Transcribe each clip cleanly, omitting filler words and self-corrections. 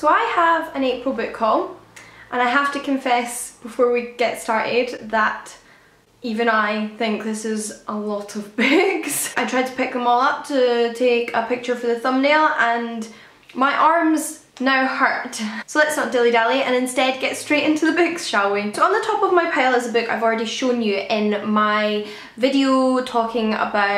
So I have an April book haul, and I have to confess before we get started that even I think this is a lot of books. I tried to pick them all up to take a picture for the thumbnail and my arms now hurt. So let's not dilly-dally and instead get straight into the books, shall we? So on the top of my pile is a book I've already shown you in my video talking about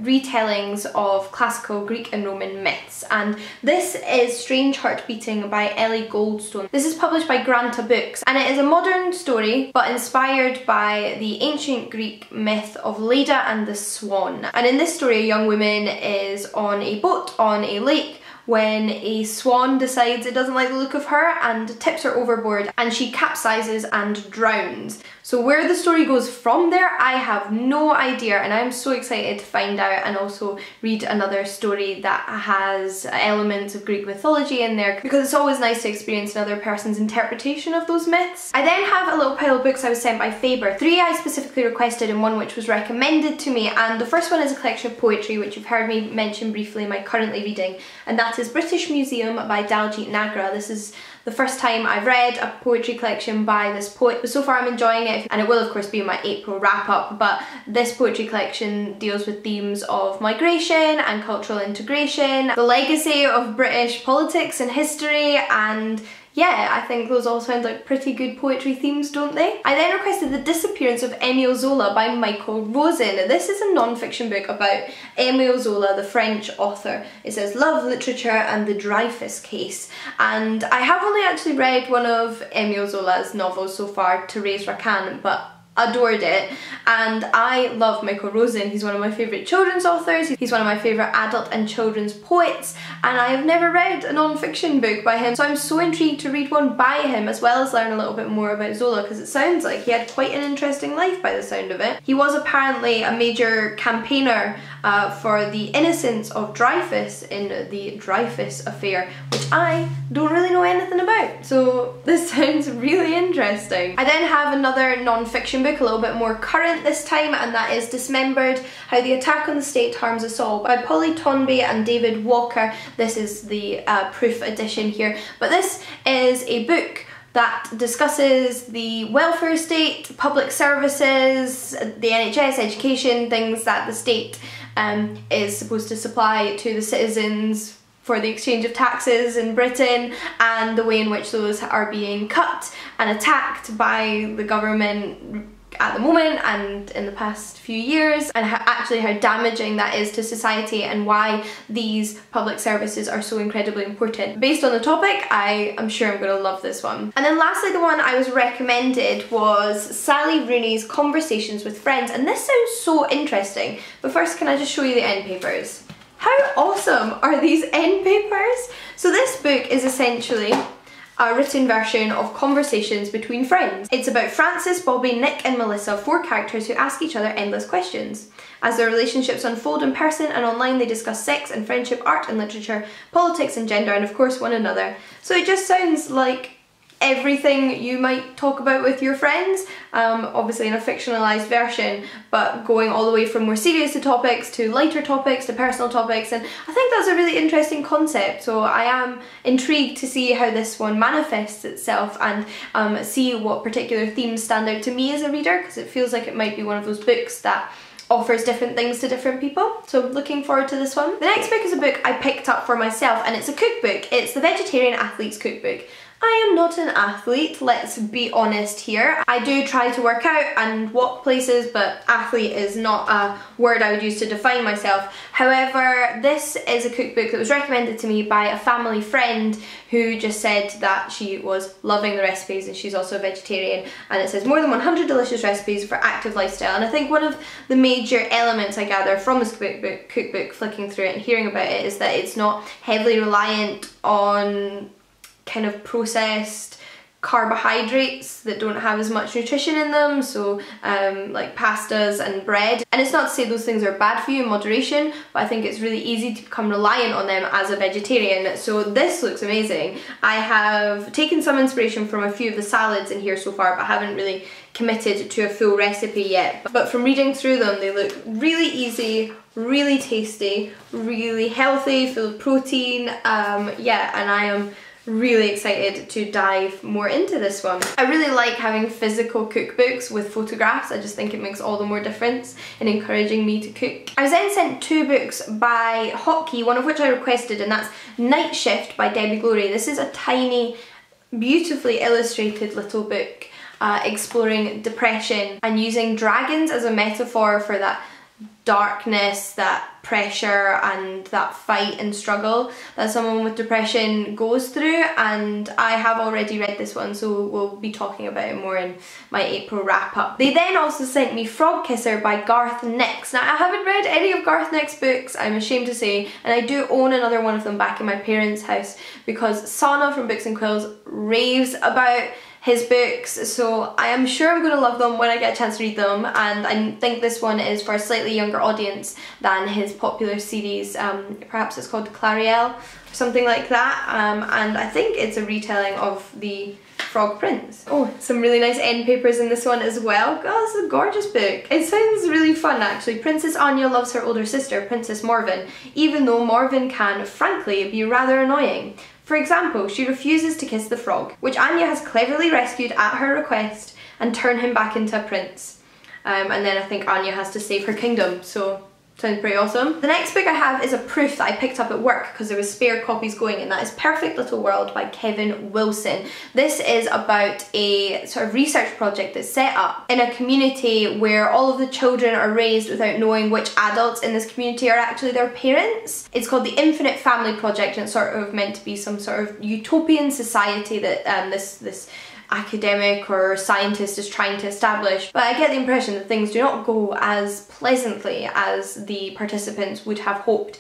retellings of classical Greek and Roman myths, and this is Strange Heart Beating by Ellie Goldstone. This is published by Granta Books and it is a modern story but inspired by the ancient Greek myth of Leda and the Swan. And in this story a young woman is on a boat on a lake when a swan decides it doesn't like the look of her and tips her overboard and she capsizes and drowns. So where the story goes from there, I have no idea, and I'm so excited to find out and also read another story that has elements of Greek mythology in there, because it's always nice to experience another person's interpretation of those myths. I then have a little pile of books I was sent by Faber. 3 I specifically requested and 1 which was recommended to me, and the first one is a collection of poetry which you've heard me mention briefly in my currently reading, and that is British Museum by Daljit Nagra. This is the first time I've read a poetry collection by this poet, but so far I'm enjoying it, and it will of course be my April wrap-up, but this poetry collection deals with themes of migration and cultural integration, the legacy of British politics and history, and yeah, I think those all sound like pretty good poetry themes, don't they? I then requested The Disappearance of Emile Zola by Michael Rosen. This is a non-fiction book about Emile Zola, the French author. It says Love, Literature and the Dreyfus Case. And I have only actually read one of Emile Zola's novels so far, Thérèse Racan, but adored it, and I love Michael Rosen. He's one of my favourite children's authors, he's one of my favourite adult and children's poets, and I have never read a non-fiction book by him, so I'm so intrigued to read one by him as well as learn a little bit more about Zola, because it sounds like he had quite an interesting life by the sound of it. He was apparently a major campaigner for the innocence of Dreyfus in the Dreyfus affair, which I don't really know anything about, so this sounds really interesting. I then have another non-fiction book, a little bit more current this time, and that is Dismembered, How the Attack on the State Harms Us All by Polly Tonby and David Walker. This is the proof edition here, but this is a book that discusses the welfare state, public services, the NHS, education, things that the state is supposed to supply to the citizens for the exchange of taxes in Britain, and the way in which those are being cut and attacked by the government at the moment and in the past few years, and how damaging that is to society and why these public services are so incredibly important. Based on the topic, I am sure I'm going to love this one. And then lastly, the one I was recommended was Sally Rooney's Conversations with Friends, and this sounds so interesting, but first can I just show you the end papers? How awesome are these end papers? So this book is essentially a written version of conversations between friends. It's about Francis, Bobby, Nick and Melissa, 4 characters who ask each other endless questions. As their relationships unfold in person and online, they discuss sex and friendship, art and literature, politics and gender, and of course one another. So it just sounds like everything you might talk about with your friends, obviously in a fictionalized version, but going all the way from more serious topics to lighter topics to personal topics, and I think that's a really interesting concept, so I am intrigued to see how this one manifests itself and see what particular themes stand out to me as a reader, because it feels like it might be one of those books that offers different things to different people, so looking forward to this one. The next book is a book I picked up for myself, and it's a cookbook. It's the Vegetarian Athlete's Cookbook. I am not an athlete, let's be honest here. I do try to work out and walk places, but athlete is not a word I would use to define myself. However, this is a cookbook that was recommended to me by a family friend who just said that she was loving the recipes, and she's also a vegetarian, and it says more than 100 delicious recipes for active lifestyle. And I think one of the major elements I gather from this cookbook, flicking through it and hearing about it, is that it's not heavily reliant on kind of processed carbohydrates that don't have as much nutrition in them, so like pastas and bread. And it's not to say those things are bad for you in moderation, but I think it's really easy to become reliant on them as a vegetarian. So this looks amazing. I have taken some inspiration from a few of the salads in here so far, but haven't really committed to a full recipe yet. But from reading through them, they look really easy, really tasty, really healthy, full of protein. Yeah, and I am really excited to dive more into this one. I really like having physical cookbooks with photographs. I just think it makes all the more difference in encouraging me to cook. I was then sent 2 books by Hachette, one of which I requested, and that's Night Shift by Debbie Glory. This is a tiny, beautifully illustrated little book exploring depression and using dragons as a metaphor for that darkness, that pressure and that fight and struggle that someone with depression goes through, and I have already read this one, so we'll be talking about it more in my April wrap up. They then also sent me Frog Kisser by Garth Nix. Now I haven't read any of Garth Nix's books, I'm ashamed to say, and I do own another one of them back in my parents' house because Sana from Books and Quills raves about his books, so I am sure I'm going to love them when I get a chance to read them, and I think this one is for a slightly younger audience than his popular series. Perhaps it's called Clariel or something like that, and I think it's a retelling of the Frog Prince. Oh, some really nice end papers in this one as well. God, this is a gorgeous book. It sounds really fun actually. Princess Anya loves her older sister, Princess Morven, even though Morven can, frankly, be rather annoying. For example, she refuses to kiss the frog, which Anya has cleverly rescued at her request and turn him back into a prince. And then I think Anya has to save her kingdom, so sounds pretty awesome. The next book I have is a proof that I picked up at work because there was spare copies going, and that is Perfect Little World by Kevin Wilson. This is about a sort of research project that's set up in a community where all of the children are raised without knowing which adults in this community are actually their parents. It's called the Infinite Family Project, and it's sort of meant to be some sort of utopian society that this academic or scientist is trying to establish, but I get the impression that things do not go as pleasantly as the participants would have hoped.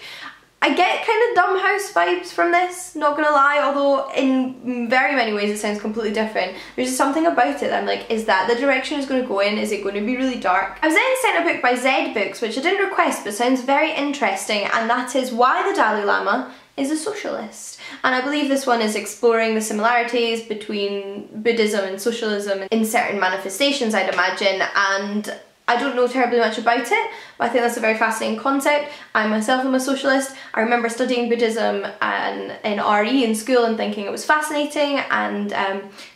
I get kind of Dumb House vibes from this, not gonna lie, although in very many ways it sounds completely different. There's just something about it that I'm like, is that the direction it's going to go in? Is it going to be really dark? I was then sent a book by Zed Books, which I didn't request but sounds very interesting, and that is Why the Dalai Lama is a Socialist. And I believe this one is exploring the similarities between Buddhism and socialism in certain manifestations, I'd imagine, and I don't know terribly much about it, but I think that's a very fascinating concept. I myself am a socialist. I remember studying Buddhism in RE in school and thinking it was fascinating and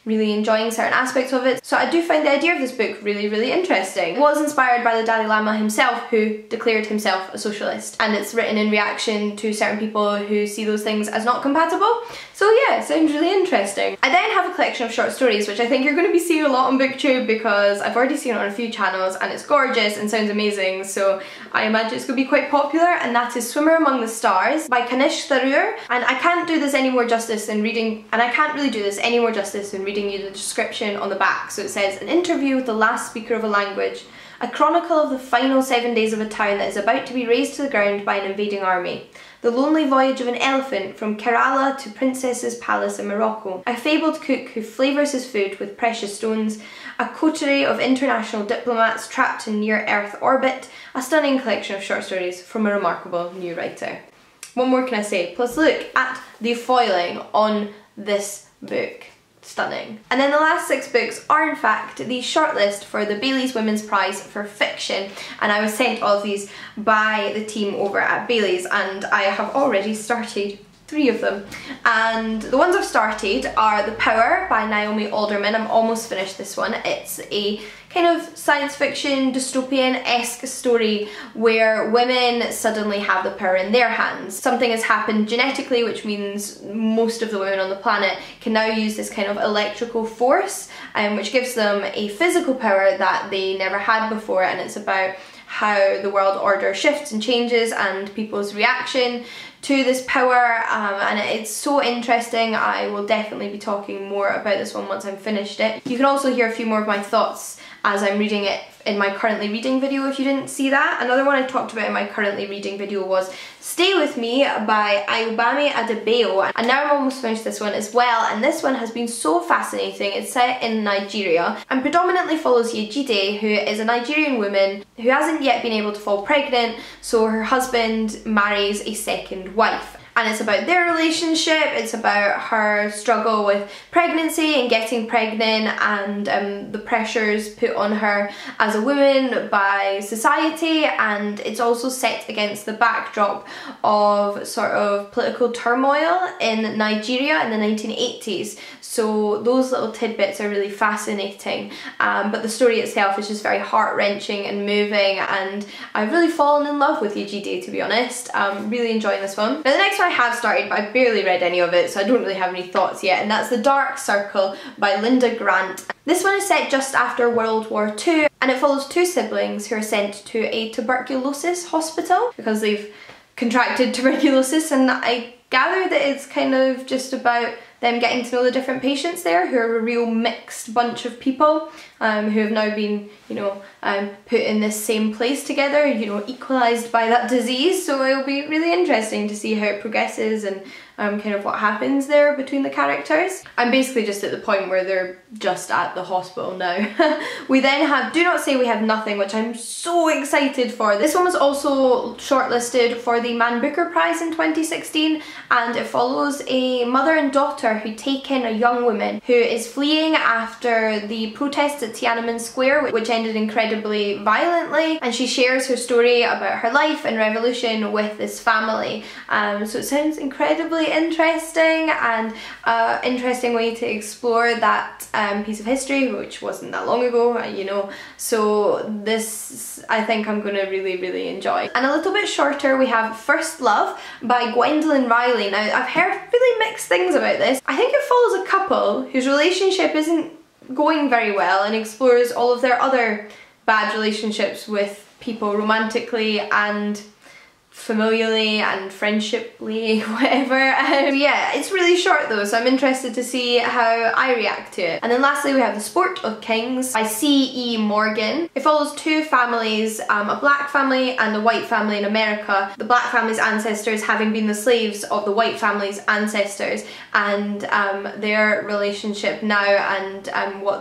really enjoying certain aspects of it. So I do find the idea of this book really, really interesting. It was inspired by the Dalai Lama himself, who declared himself a socialist, and it's written in reaction to certain people who see those things as not compatible. So yeah, it sounds really interesting. I then have a collection of short stories, which I think you're going to be seeing a lot on BookTube because I've already seen it on a few channels and it's gorgeous and sounds amazing, so I imagine it's going to be quite popular, and that is Swimmer Among the Stars by Kanish Tharoor. And I can't do this any more justice than reading, and I can't really do this any more justice than reading you the description on the back. So it says, an interview with the last speaker of a language, a chronicle of the final 7 days of a town that is about to be razed to the ground by an invading army. The lonely voyage of an elephant from Kerala to Princess's Palace in Morocco. A fabled cook who flavours his food with precious stones. A coterie of international diplomats trapped in near-Earth orbit. A stunning collection of short stories from a remarkable new writer. What more can I say? Plus look at the foiling on this book. Stunning. And then the last 6 books are in fact the shortlist for the Bailey's Women's Prize for Fiction, and I was sent all of these by the team over at Bailey's, and I have already started 3 of them. And the ones I've started are The Power by Naomi Alderman. I'm almost finished this one. It's a kind of science fiction dystopian-esque story where women suddenly have the power in their hands. Something has happened genetically, which means most of the women on the planet can now use this kind of electrical force, which gives them a physical power that they never had before, and it's about how the world order shifts and changes and people's reaction to this power, and it's so interesting. I will definitely be talking more about this one once I've finished it. You can also hear a few more of my thoughts as I'm reading it in my currently reading video if you didn't see that. Another one I talked about in my currently reading video was Stay With Me by Ayobami Adebayo, and now I'm almost finished this one as well, and this one has been so fascinating. It's set in Nigeria and predominantly follows Yejide, who is a Nigerian woman who hasn't yet been able to fall pregnant, so her husband marries a second wife. and it's about their relationship, it's about her struggle with pregnancy and getting pregnant, and the pressures put on her as a woman by society, and it's also set against the backdrop of sort of political turmoil in Nigeria in the 1980s. So those little tidbits are really fascinating, but the story itself is just very heart-wrenching and moving, and I've really fallen in love with Yejide, to be honest. Really enjoying this one. Now the next one I have started, but I barely read any of it, so I don't really have any thoughts yet, and that's The Dark Circle by Linda Grant. This one is set just after World War II, and it follows two siblings who are sent to a tuberculosis hospital because they've contracted tuberculosis, and I gather that it's kind of just about them getting to know the different patients there, who are a real mixed bunch of people who have now been, you know, put in this same place together, you know, equalised by that disease. So it'll be really interesting to see how it progresses and kind of what happens there between the characters. I'm basically just at the point where they're just at the hospital now. We then have Do Not Say We Have Nothing, which I'm so excited for. This one was also shortlisted for the Man Booker Prize in 2016, and it follows a mother and daughter who take in a young woman who is fleeing after the protests at Tiananmen Square, which ended incredibly violently, and she shares her story about her life and revolution with this family. So it sounds incredibly interesting, and interesting way to explore that piece of history, which wasn't that long ago, you know. So this, I think I'm going to really enjoy. And a little bit shorter, we have First Love by Gwendolyn Riley. Now I've heard really mixed things about this. I think it follows a couple whose relationship isn't going very well and explores all of their other bad relationships with people romantically and familially and friendshiply, whatever. Yeah, it's really short though, so I'm interested to see how I react to it. And then lastly we have The Sport of Kings by C.E. Morgan. It follows two families, a black family and a white family in America. The black family's ancestors having been the slaves of the white family's ancestors, and their relationship now, and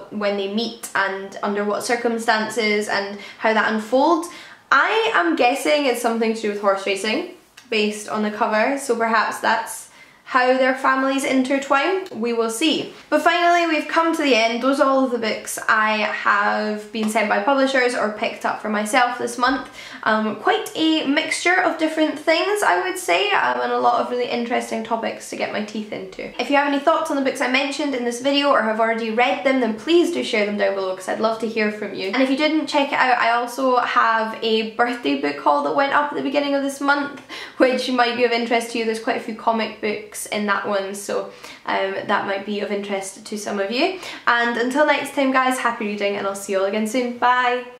when they meet and under what circumstances and how that unfolds. I am guessing it's something to do with horse racing based on the cover, so perhaps that's how their families intertwine. We will see. But finally we've come to the end. Those are all of the books I have been sent by publishers or picked up for myself this month. Quite a mixture of different things, I would say, and a lot of really interesting topics to get my teeth into. If you have any thoughts on the books I mentioned in this video or have already read them, then please do share them down below because I'd love to hear from you. And if you didn't check it out, I also have a birthday book haul that went up at the beginning of this month, which might be of interest to you. There's quite a few comic books in that one, so that might be of interest to some of you. And until next time guys, happy reading, and I'll see you all again soon. Bye!